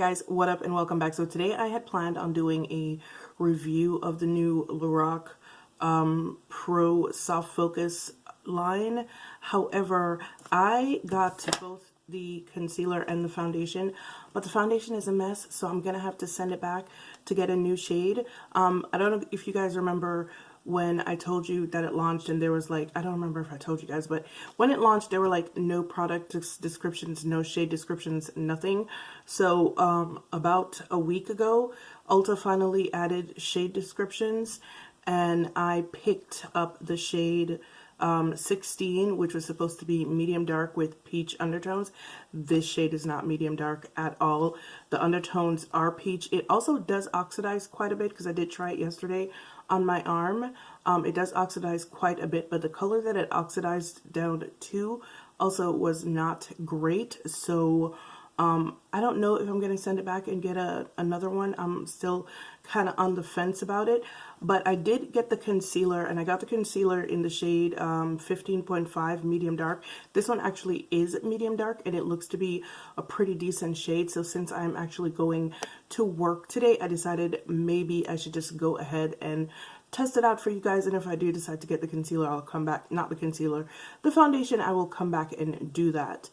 guys, what up and welcome back. So today I had planned on doing a review of the new Lorac Pro Soft Focus line. However, I got both the concealer and the foundation, but the foundation is a mess, so I'm gonna have to send it back to get a new shade. I don't know if you guys remember when I told you that it launched and there was like, I don't remember if I told you guys, but when it launched there were like no product descriptions, no shade descriptions, nothing. So about a week ago, Ulta finally added shade descriptions and I picked up the shade 16, which was supposed to be medium dark with peach undertones. This shade is not medium dark at all. The undertones are peach. It also does oxidize quite a bit because I did try it yesterday on my arm. It does oxidize quite a bit, but the color that it oxidized down to also was not great. So I don't know if I'm going to send it back and get another one. I'm still kind of on the fence about it, but I did get the concealer, and I got the concealer in the shade 15.5 medium dark. This one actually is medium dark and it looks to be a pretty decent shade. So since I'm actually going to work today, I decided maybe I should just go ahead and test it out for you guys. And if I do decide to get the concealer, I'll come back, not the concealer, the foundation, I will come back and do that.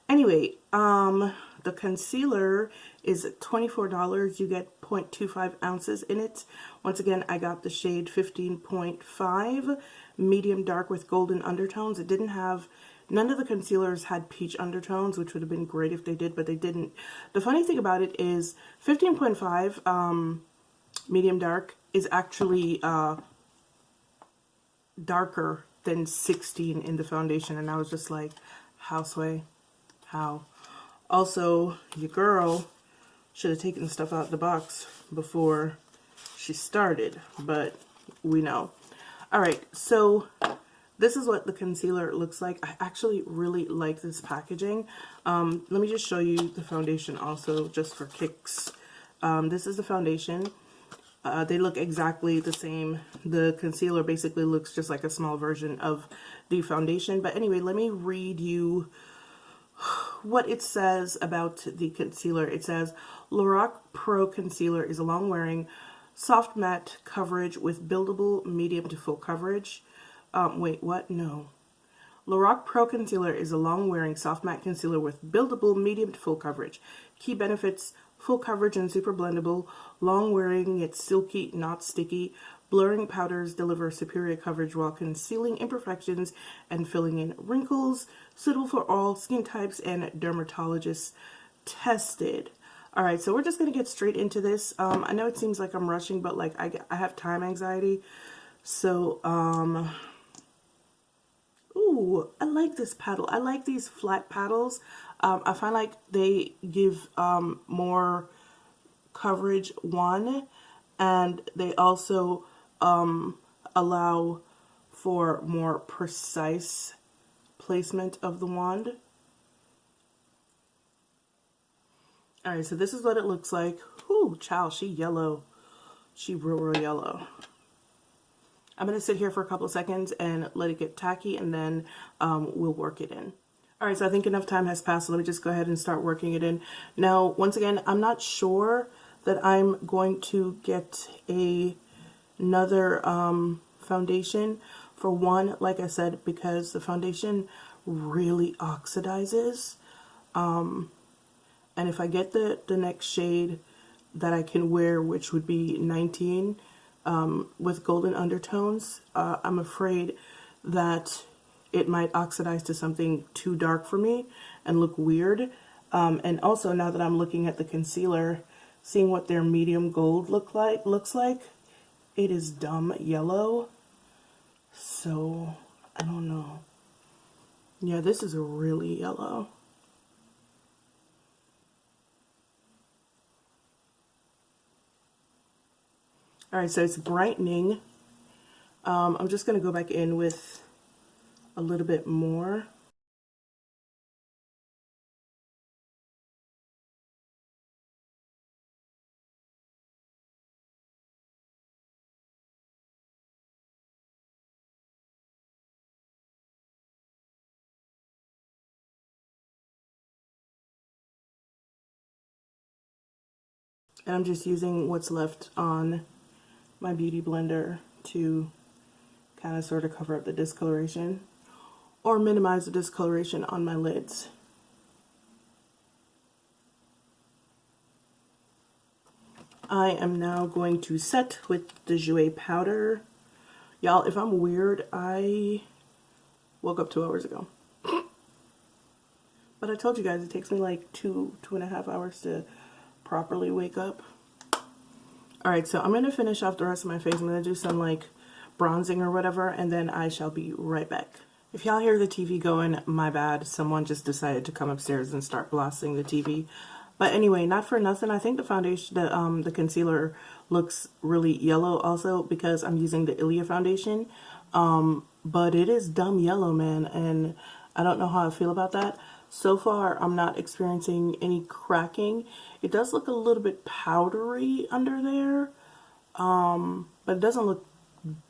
Anyway, the concealer is $24. You get 0.25 ounces in it. Once again, I got the shade 15.5 medium dark with golden undertones. It didn't have, none of the concealers had peach undertones, which would have been great if they did, but they didn't. The funny thing about it is 15.5 medium dark is actually darker than 16 in the foundation, and I was just like, how sway? How? Also, your girl should have taken stuff out of the box before she started, but we know. Alright, so this is what the concealer looks like. I actually really like this packaging. Let me just show you the foundation also, just for kicks. This is the foundation. They look exactly the same. The concealer basically looks just like a small version of the foundation. But anyway, let me read you what it says about the concealer. It says, Lorac Pro Concealer is a long-wearing, soft matte coverage with buildable medium to full coverage. Wait, what? No. Lorac Pro Concealer is a long-wearing, soft matte concealer with buildable medium to full coverage. Key benefits: full coverage and super blendable. Long-wearing, it's silky, not sticky. Blurring powders deliver superior coverage while concealing imperfections and filling in wrinkles. Suitable for all skin types and dermatologists tested. Alright, so we're just going to get straight into this. I know it seems like I'm rushing, but like I have time anxiety. So, ooh, I like this paddle. I like these flat paddles. I find like they give more coverage, one, and they also allow for more precise placement of the wand. Alright, so this is what it looks like. Ooh, child, she yellow. She real yellow. I'm going to sit here for a couple of seconds and let it get tacky, and then we'll work it in. Alright, so I think enough time has passed, so let me just go ahead and start working it in. Now, once again, I'm not sure that I'm going to get another foundation. For one, like I said, because the foundation really oxidizes. And if I get the next shade that I can wear, which would be 19, with golden undertones, I'm afraid that it might oxidize to something too dark for me and look weird. And also, now that I'm looking at the concealer, seeing what their medium gold looks like, it is dumb yellow. So I don't know. Yeah, this is a really yellow. Alright, so it's brightening. I'm just going to go back in with a little bit more. And I'm just using what's left on my beauty blender to kind of sort of cover up the discoloration or minimize the discoloration on my lids. I am now going to set with the Jouer powder. Y'all, if I'm weird, I woke up 2 hours ago. But I told you guys it takes me like two and a half hours to properly wake up. Alright, so I'm going to finish off the rest of my face. I'm going to do some like bronzing or whatever, and then I shall be right back. If y'all hear the TV going, my bad. Someone just decided to come upstairs and start blasting the TV. But anyway, not for nothing, I think the foundation, the concealer looks really yellow also because I'm using the Ilia foundation. But it is dumb yellow, man, and I don't know how I feel about that. So far, I'm not experiencing any cracking. It does look a little bit powdery under there, but it doesn't look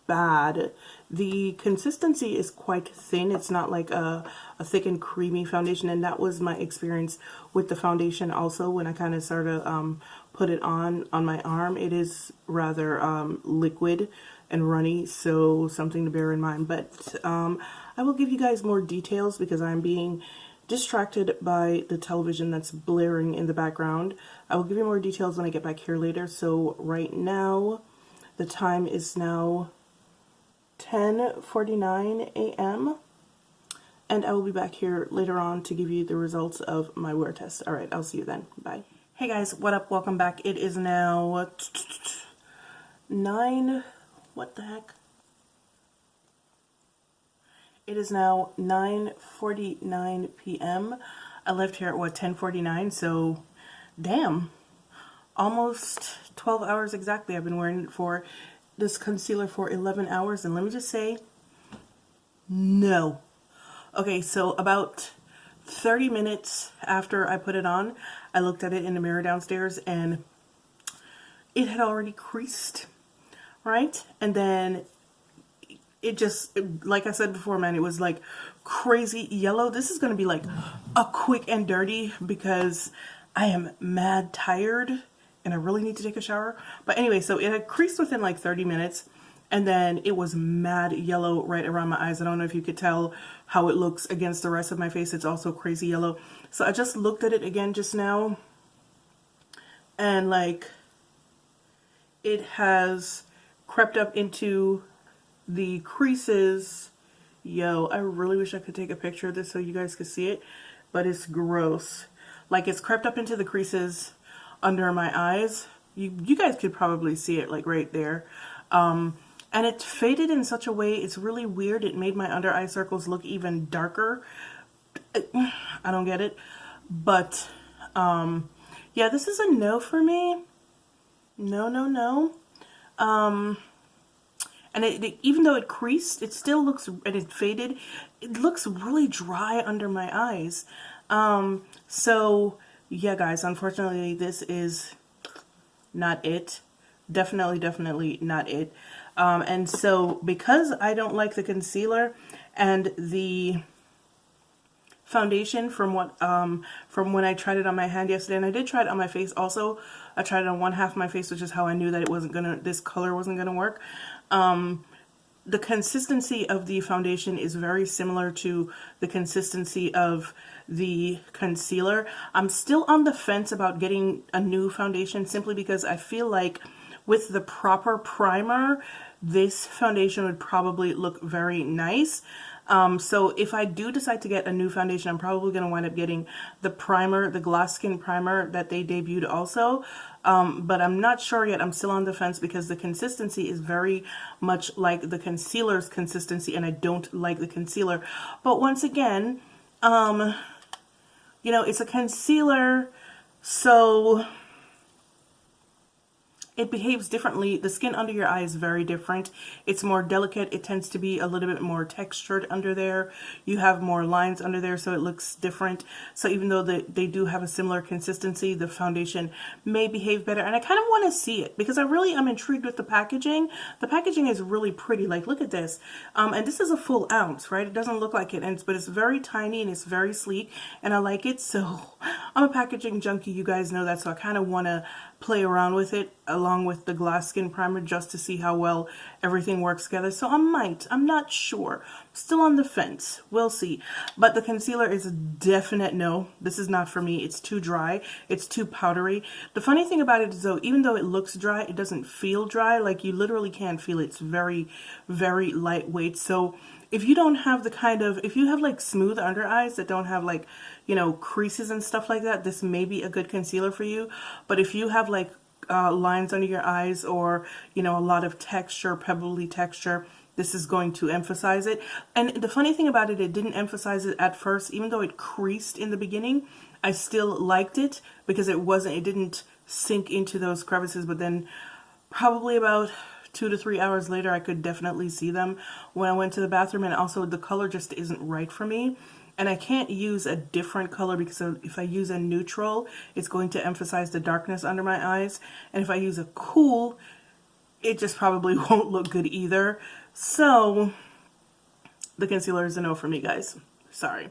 bad. The consistency is quite thin. It's not like a thick and creamy foundation, and that was my experience with the foundation also when I kind of sort of put it on my arm. It is rather liquid and runny, so something to bear in mind. But I will give you guys more details because I'm being distracted by the television that's blaring in the background. I will give you more details when I get back here later. So right now, the time is now 10:49 a.m. and I will be back here later on to give you the results of my wear test. All right, I'll see you then. Bye. Hey guys, what up? Welcome back. It is now 9. What the heck? It is now 9:49 p.m. I left here at what, 10:49? So, damn, almost 12 hours exactly. I've been wearing it for this concealer for 11 hours, and let me just say, no. Okay, so about 30 minutes after I put it on, I looked at it in the mirror downstairs, and it had already creased, right? And then it just, like I said before, man, it was like crazy yellow. This is going to be like a quick and dirty because I am mad tired and I really need to take a shower. But anyway, so it had creased within like 30 minutes and then it was mad yellow right around my eyes. I don't know if you could tell how it looks against the rest of my face. It's also crazy yellow. So I just looked at it again just now and like it has crept up into the creases. Yo, I really wish I could take a picture of this so you guys could see it, but it's gross. Like it's crept up into the creases under my eyes. You guys could probably see it like right there. And it faded in such a way, it's really weird. It made my under eye circles look even darker. I don't get it. But yeah, this is a no for me. No, no, no. And even though it creased, it still looks, and it faded, it looks really dry under my eyes. So yeah, guys, unfortunately, this is not it. Definitely not it. And so because I don't like the concealer and the foundation from when I tried it on my hand yesterday, and I did try it on my face also. I tried it on one half of my face, which is how I knew that it wasn't gonna, this color wasn't gonna work. The consistency of the foundation is very similar to the consistency of the concealer. I'm still on the fence about getting a new foundation simply because I feel like with the proper primer, this foundation would probably look very nice. So if I do decide to get a new foundation, I'm probably going to wind up getting the primer, the Glass Skin primer that they debuted also. But I'm not sure yet. I'm still on the fence because the consistency is very much like the concealer's consistency, and I don't like the concealer. But once again, you know, it's a concealer, so it behaves differently. The skin under your eye is very different. It's more delicate. It tends to be a little bit more textured under there. You have more lines under there, so it looks different. So even though they do have a similar consistency, the foundation may behave better. And I kind of want to see it because I really am intrigued with the packaging. The packaging is really pretty. Like, look at this. And this is a full ounce, right? It doesn't look like it, but it's very tiny and it's very sleek, and I like it. So I'm a packaging junkie. You guys know that, so I kind of want to play around with it along with the glass skin primer just to see how well everything works together. So I'm not sure. Still on the fence. We'll see. But the concealer is a definite no. This is not for me. It's too dry. It's too powdery. The funny thing about it is though, even though it looks dry, it doesn't feel dry. Like you literally can't feel it. It's very, very lightweight. So if you don't have if you have like smooth under eyes that don't have like, you know, creases and stuff like that, this may be a good concealer for you. But if you have like lines under your eyes or, you know, a lot of texture, pebbly texture, this is going to emphasize it. And the funny thing about it, it didn't emphasize it at first, even though it creased in the beginning. I still liked it because it didn't sink into those crevices, but then probably about 2 to 3 hours later, I could definitely see them when I went to the bathroom. And also the color just isn't right for me. And I can't use a different color because if I use a neutral, it's going to emphasize the darkness under my eyes. And if I use a cool, it just probably won't look good either. So the concealer is a no for me, guys. Sorry.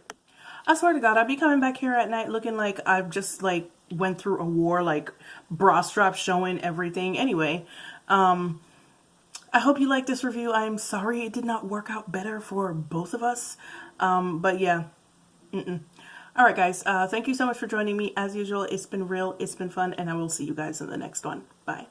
I swear to God, I'll be coming back here at night looking like I've just like went through a war, like bra straps showing everything. Anyway, I hope you like this review. I'm sorry it did not work out better for both of us. But yeah. All right, guys. Thank you so much for joining me. As usual, it's been real. It's been fun. And I will see you guys in the next one. Bye.